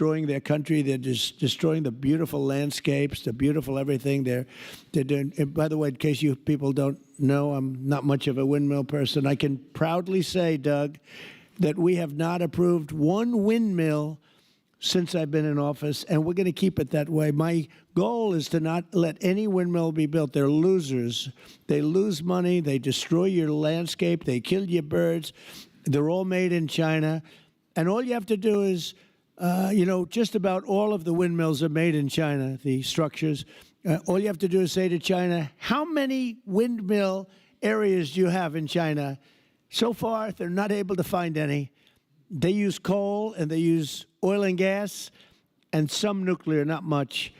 destroying their country. They're just destroying the beautiful landscapes, the beautiful everything. They're doing. And by the way, in case you people don't know, I'm not much of a windmill person. I can proudly say, Doug, that we have not approved one windmill since I've been in office, and we're going to keep it that way. My goal is to not let any windmill be built. They're losers. They lose money. They destroy your landscape. They kill your birds. They're all made in China. And all you have to do is, just about all of the windmills are made in China, the structures. All you have to do is say to China, how many windmill areas do you have in China? So far, they're not able to find any. They use coal and they use oil and gas and some nuclear, not much,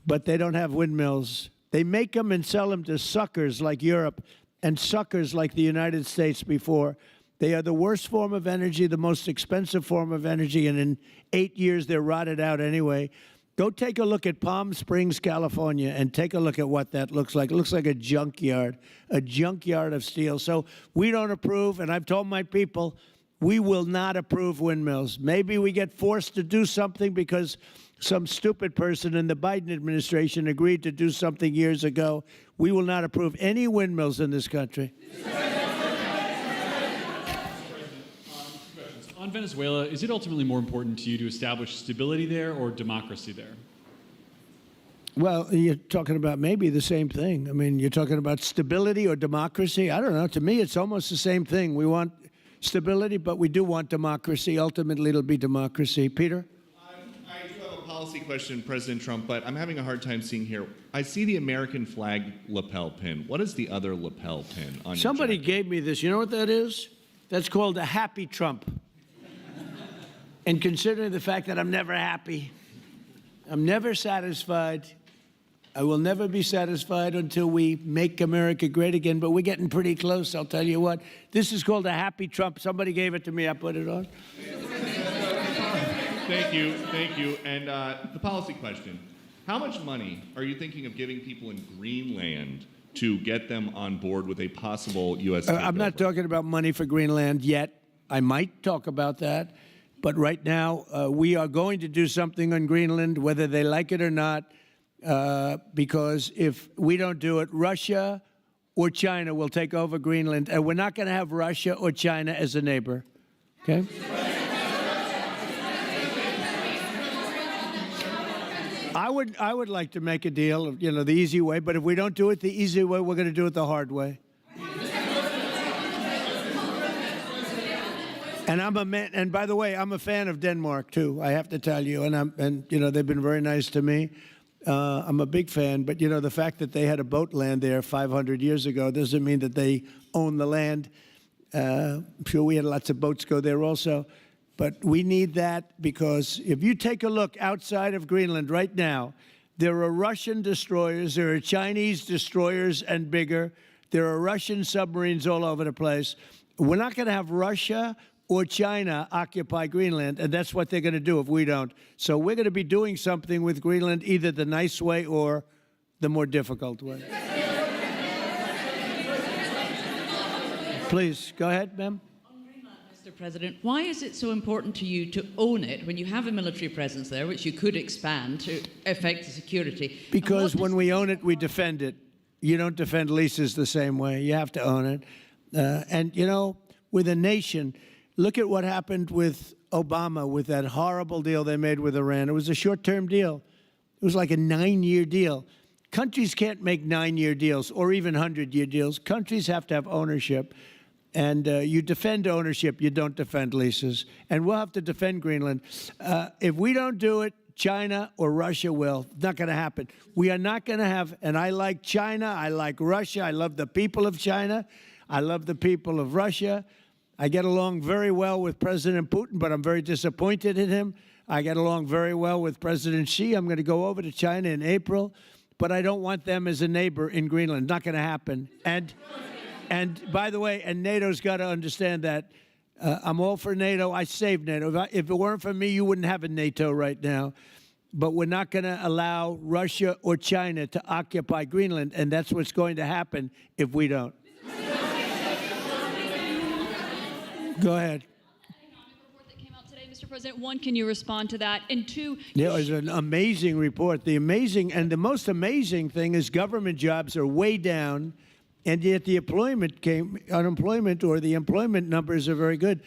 but they don't have windmills. They make them and sell them to suckers like Europe and suckers like the United States before. They are the worst form of energy, the most expensive form of energy, and in 8 years they're rotted out anyway. Go take a look at Palm Springs, California, and take a look at what that looks like. It looks like a junkyard of steel. So we don't approve, and I've told my people, we will not approve windmills. Maybe we get forced to do something because some stupid person in the Biden administration agreed to do something years ago. We will not approve any windmills in this country. On Venezuela, is it ultimately more important to you to establish stability there or democracy there? Well, you're talking about maybe the same thing. I mean, you're talking about stability or democracy. I don't know. To me, it's almost the same thing. We want stability, but we do want democracy. Ultimately, it'll be democracy. Peter? I do have a policy question, President Trump, but I'm having a hard time seeing here. I see the American flag lapel pin. What is the other lapel pin on Somebody your jacket? gave me this. You know what that is? That's called a happy Trump. And considering the fact that I'm never happy, I'm never satisfied, I will never be satisfied until we make America great again, but we're getting pretty close, I'll tell you what. This is called a happy Trump. Somebody gave it to me, I put it on. Thank you. And the policy question. How much money are you thinking of giving people in Greenland to get them on board with a possible U.S. I'm not talking about money for Greenland yet. I might talk about that. But right now, we are going to do something on Greenland, whether they like it or not, because if we don't do it, Russia or China will take over Greenland, and we're not going to have Russia or China as a neighbor. Okay? I would like to make a deal, the easy way, but if we don't do it the easy way, we're going to do it the hard way. And I'm a man, and by the way, I'm a fan of Denmark too. I have to tell you, and they've been very nice to me. I'm a big fan, but the fact that they had a boat land there 500 years ago doesn't mean that they own the land. I'm sure we had lots of boats go there also, but we need that because if you take a look outside of Greenland right now, there are Russian destroyers, there are Chinese destroyers and bigger, there are Russian submarines all over the place. We're not going to have Russia or China occupy Greenland, and that's what they're going to do if we don't. So we're going to be doing something with Greenland, either the nice way or the more difficult way. Please, go ahead, ma'am. On Greenland, Mr. President, why is it so important to you to own it when you have a military presence there, which you could expand to affect the security? Because when we own it, we defend it. You don't defend leases the same way. You have to own it. With a nation, look at what happened with Obama, with that horrible deal they made with Iran. It was a short-term deal. It was like a 9-year deal. Countries can't make 9-year deals or even 100-year deals. Countries have to have ownership. And you defend ownership, you don't defend leases. And we'll have to defend Greenland. If we don't do it, China or Russia will. It's not going to happen. We are not going to have, and I like China, I like Russia, I love the people of China, I love the people of Russia. I get along very well with President Putin, but I'm very disappointed in him. I get along very well with President Xi. I'm going to go over to China in April, but I don't want them as a neighbor in Greenland. Not going to happen. And by the way, and NATO's got to understand that. I'm all for NATO. I saved NATO. If it weren't for me, you wouldn't have a NATO right now. But we're not going to allow Russia or China to occupy Greenland, and that's what's going to happen if we don't. Mr. Go ahead. Report that came out today, Mr. President, one, can you respond to that? And two, Yeah, it was an amazing report. The most amazing thing is government jobs are way down, and yet the unemployment or the employment numbers are very good.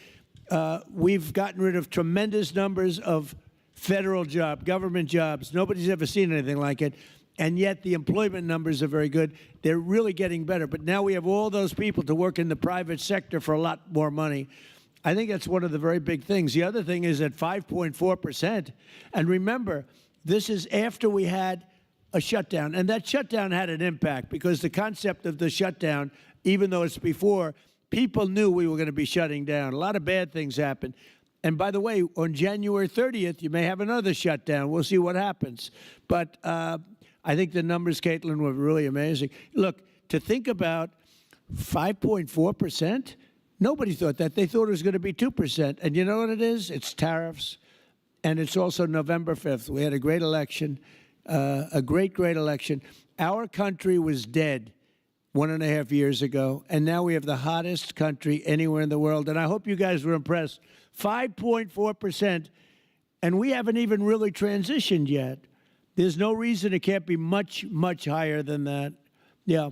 We've gotten rid of tremendous numbers of federal government jobs. Nobody's ever seen anything like it. And yet the employment numbers are very good. They're really getting better. But now we have all those people to work in the private sector for a lot more money. I think that's one of the very big things. The other thing is at 5.4%. And remember, this is after we had a shutdown. And that shutdown had an impact because the concept of the shutdown, even though it's before, people knew we were going to be shutting down. A lot of bad things happened. And by the way, on January 30th, you may have another shutdown. We'll see what happens. But I think the numbers, Caitlin, were really amazing. Look, to think about 5.4%, nobody thought that. They thought it was going to be 2%. And you know what it is? It's tariffs. And it's also November 5th. We had a great election, a great election. Our country was dead 1.5 years ago, and now we have the hottest country anywhere in the world. And I hope you guys were impressed. 5.4%, and we haven't even really transitioned yet. There's no reason it can't be much, much higher than that. Yeah.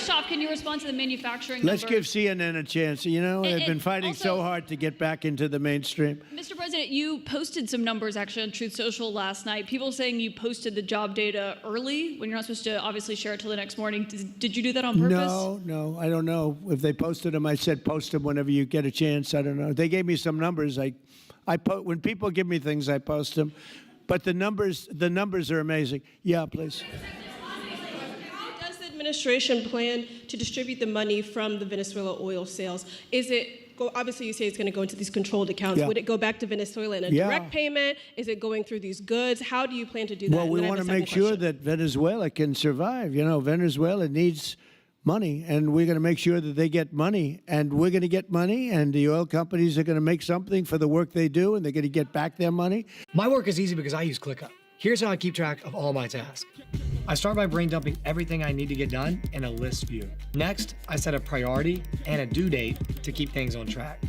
first off, can you respond to the manufacturing Let's numbers? give CNN a chance. You know, they've been fighting so hard to get back into the mainstream. Mr. President, you posted some numbers actually on Truth Social last night. People saying you posted the job data early when you're not supposed to obviously share it till the next morning. Did you do that on purpose? No, I don't know. If they posted them, I said post them whenever you get a chance. I don't know. They gave me some numbers. When people give me things, I post them. But the numbers are amazing. Yeah, please. How does the administration plan to distribute the money from the Venezuela oil sales? Is it obviously you say it's going to go into these controlled accounts. Yeah. Would it go back to Venezuela in a direct payment? Is it going through these goods? How do you plan to do that? Well, we want to make sure that Venezuela can survive. You know, Venezuela needs money, and we're going to make sure that they get money, and we're going to get money, and the oil companies are going to make something for the work they do, and they're going to get back their money. My work is easy because I use ClickUp. Here's how I keep track of all my tasks. I start by brain dumping everything I need to get done in a list view. Next, I set a priority and a due date to keep things on track.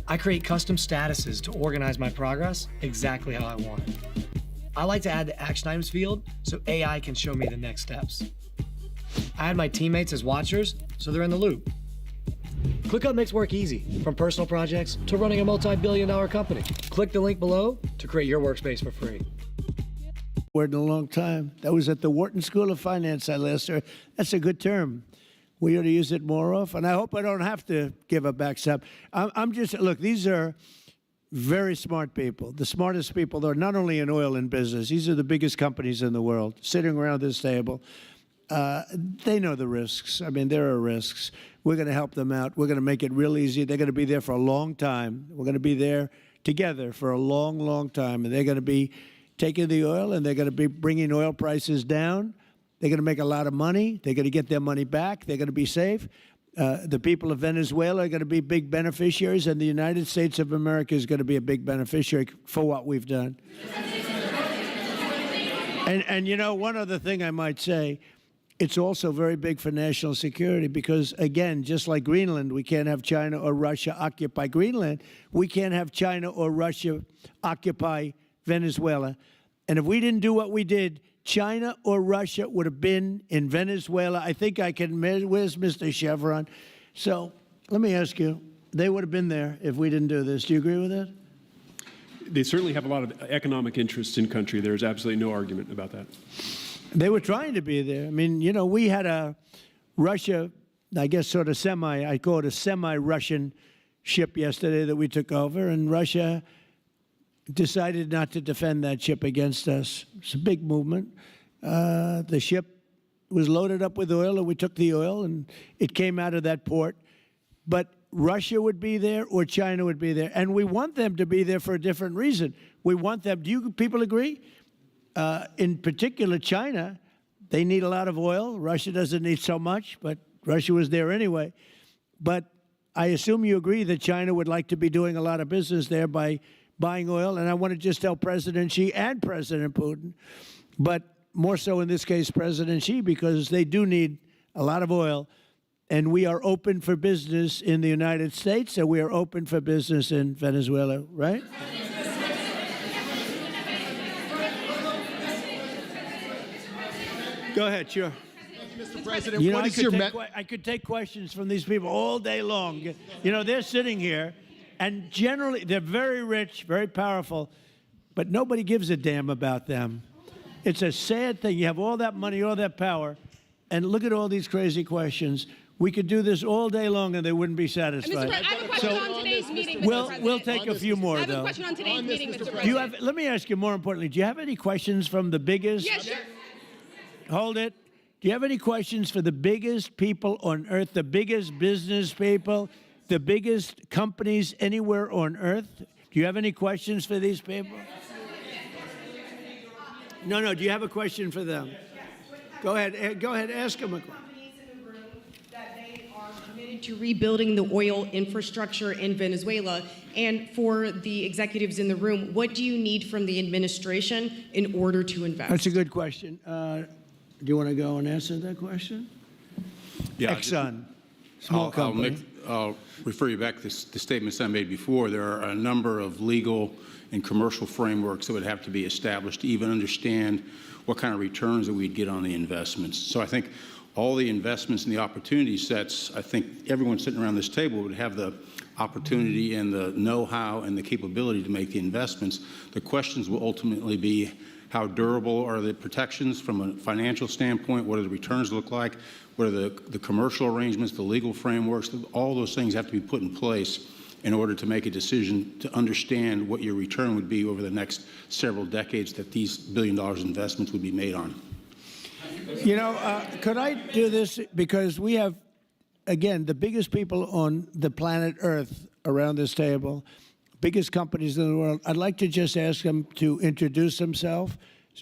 I create custom statuses to organize my progress exactly how I want it. I like to add the action items field so AI can show me the next steps. I add my teammates as watchers so they're in the loop. ClickUp makes work easy, from personal projects to running a multi-billion-dollar company. Click the link below to create your workspace for free. Word in a long time. That was at the Wharton School of Finance I last heard. That's a good term. We ought to use it more often. I hope I don't have to give a backstop. Look, these are very smart people, the smartest people. They're not only in oil and business. These are the biggest companies in the world sitting around this table. They know the risks. I mean, there are risks. We're going to help them out. We're going to make it real easy. They're going to be there for a long time. We're going to be there together for a long, long time. And they're going to be taking the oil, and they're going to be bringing oil prices down. They're going to make a lot of money. They're going to get their money back. They're going to be safe. The people of Venezuela are going to be big beneficiaries, and the United States of America is going to be a big beneficiary for what we've done. And you know, one other thing I might say, it's also very big for national security because, again, just like Greenland, we can't have China or Russia occupy Greenland. We can't have China or Russia occupy Venezuela. And if we didn't do what we did, China or Russia would have been in Venezuela. I think I can, where's Mr. Chevron? So let me ask you, they would have been there if we didn't do this. Do you agree with that? They certainly have a lot of economic interests in country. There's absolutely no argument about that. They were trying to be there. I mean, you know, we had a Russia, I guess sort of I call it a semi-Russian ship yesterday that we took over, and Russia decided not to defend that ship against us. It's a big movement. The ship was loaded up with oil, and we took the oil, and it came out of that port. But Russia would be there or China would be there, and we want them to be there for a different reason. We want them, do you people agree? In particular, China, they need a lot of oil. Russia doesn't need so much, but Russia was there anyway. But I assume you agree that China would like to be doing a lot of business there by buying oil, and I want to just tell President Xi and President Putin, but more so in this case President Xi, because they do need a lot of oil. and we are open for business in the United States, and we are open for business in Venezuela, right? Go ahead, sure. Mr. President, You know, what is your I could take questions from these people all day long. You know, they're sitting here, and generally they're very rich, very powerful, but nobody gives a damn about them. It's a sad thing. You have all that money, all that power, and look at all these crazy questions. We could do this all day long, and they wouldn't be satisfied. Mr. President, I have a question on today's meeting, Mr. We'll President. take a few more, I have though. a question on today's meeting, Mr. President. Do you have? Let me ask you more importantly. Do you have any questions from the biggest? Yes, sure. Hold it. Do you have any questions for the biggest people on earth, the biggest business people, the biggest companies anywhere on earth? Do you have any questions for these people? No. Do you have a question for them? Go ahead. Go ahead. Ask them a question. To rebuilding the oil infrastructure in Venezuela. And for the executives in the room, what do you need from the administration in order to invest? That's a good question. Do you want to go and answer that question? Yeah, Exxon, small company. I'll refer you back to the statements I made before. There are a number of legal and commercial frameworks that would have to be established to even understand what kind of returns that we'd get on the investments. So I think all the investments and the opportunity sets, I think everyone sitting around this table would have the opportunity and the know-how and the capability to make the investments. The questions will ultimately be how durable are the protections from a financial standpoint, what do the returns look like, what are the commercial arrangements, the legal frameworks, all those things have to be put in place in order to make a decision to understand what your return would be over the next several decades that these $1 billion investments would be made on. You know, could I do this? Because we have, again, the biggest people on the planet Earth around this table, biggest companies in the world. I'd like to just ask them to introduce themselves.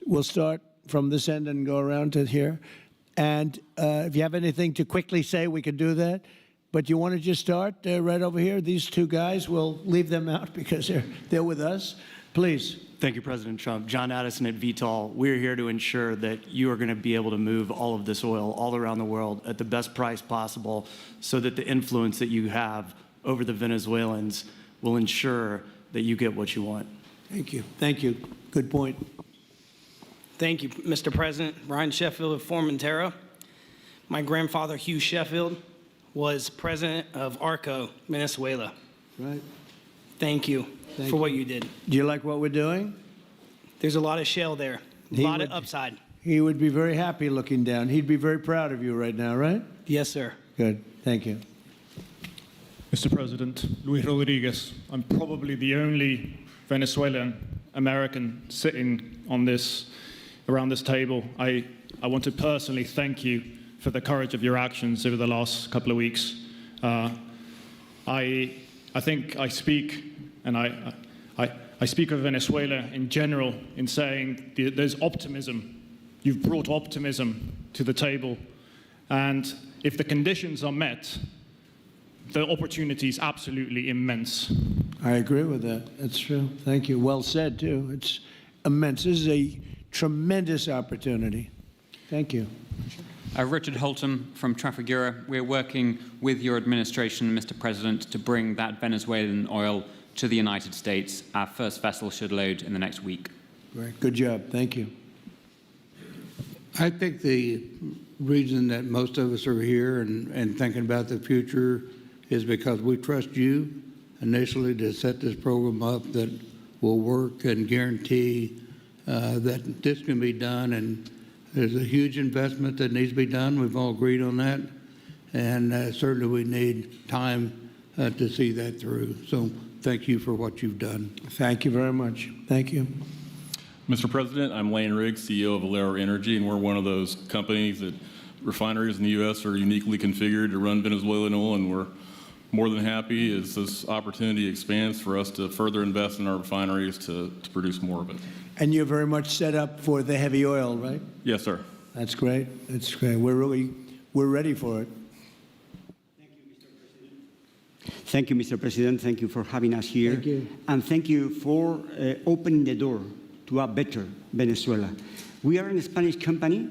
We'll start from this end and go around to here. And if you have anything to quickly say, we can do that. But you want to just start right over here? These two guys, we'll leave them out because they're with us. Please. Thank you, President Trump. John Addison at VTOL. We're here to ensure that you are going to be able to move all of this oil all around the world at the best price possible so that the influence that you have over the Venezuelans will ensure that you get what you want. Thank you. Thank you. Good point. Thank you, Mr. President. Brian Sheffield of Formentera. My grandfather, Hugh Sheffield, was president of ARCO, Venezuela. Right. Thank you for what you did. Do you like what we're doing? There's a lot of shale there, a lot of upside. He would be very happy looking down. He'd be very proud of you right now, right? Yes, sir. Good. Thank you. Mr. President, Luis Rodriguez. I'm probably the only Venezuelan American sitting on around this table. I want to personally thank you for the courage of your actions over the last couple of weeks. I think I speak, and I speak of Venezuela in general in saying there's optimism. You've brought optimism to the table, and if the conditions are met, the opportunity is absolutely immense. I agree with that. That's true. Thank you. Well said, too. It's immense. This is a tremendous opportunity. Thank you. Richard Holton from Trafigura. We're working with your administration, Mr. President, to bring that Venezuelan oil to the United States. Our first vessel should load in the next week. Great. Good job. Thank you. I think the reason that most of us are here and thinking about the future is because we trust you initially to set this program up that will work and guarantee that this can be done. And there's a huge investment that needs to be done. We've all agreed on that. And certainly we need time to see that through. So thank you for what you've done. Thank you very much. Thank you. Mr. President, I'm Lane Riggs, CEO of Valero Energy, and we're one of those companies that refineries in the U.S. are uniquely configured to run Venezuelan oil, and we're more than happy as this opportunity expands for us to further invest in our refineries to produce more of it. And you're very much set up for the heavy oil, right? Yes, sir. That's great. That's great. We're ready for it. Thank you, Mr. President. Thank you for having us here. Thank you. And thank you for opening the door to a better Venezuela. We are a Spanish company,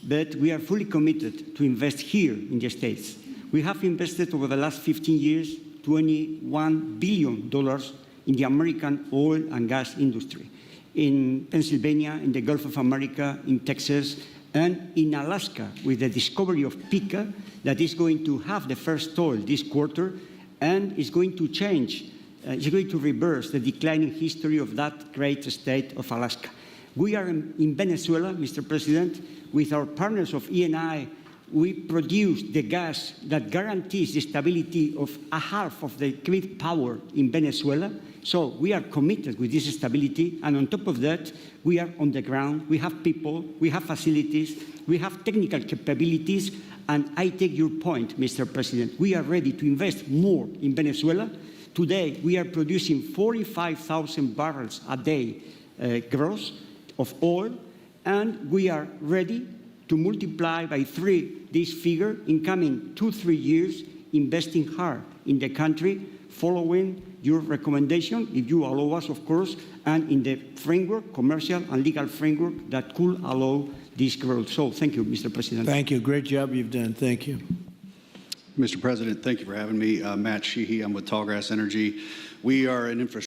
but we are fully committed to invest here in the States. We have invested over the last 15 years $21 billion in the American oil and gas industry, in Pennsylvania, in the Gulf of America, in Texas, and in Alaska, with the discovery of Pika that is going to have the first oil this quarter and is going to change, is going to reverse the declining history of that great state of Alaska. We are in Venezuela, Mr. President, with our partners of ENI. We produce the gas that guarantees the stability of a half of the grid power in Venezuela. So we are committed with this stability, and on top of that, we are on the ground, we have people, we have facilities, we have technical capabilities, and I take your point, Mr. President. We are ready to invest more in Venezuela. Today, we are producing 45,000 barrels a day gross of oil, and we are ready to multiply by 3 this figure in coming 2-3 years, investing hard in the country, following your recommendation, if you allow us, of course, and in the framework, commercial and legal framework that could allow this growth. So thank you, Mr. President. Thank you. Great job you've done. Thank you. Mr. President, thank you for having me. Matt Sheehy, I'm with Tallgrass Energy. We are an infrastructure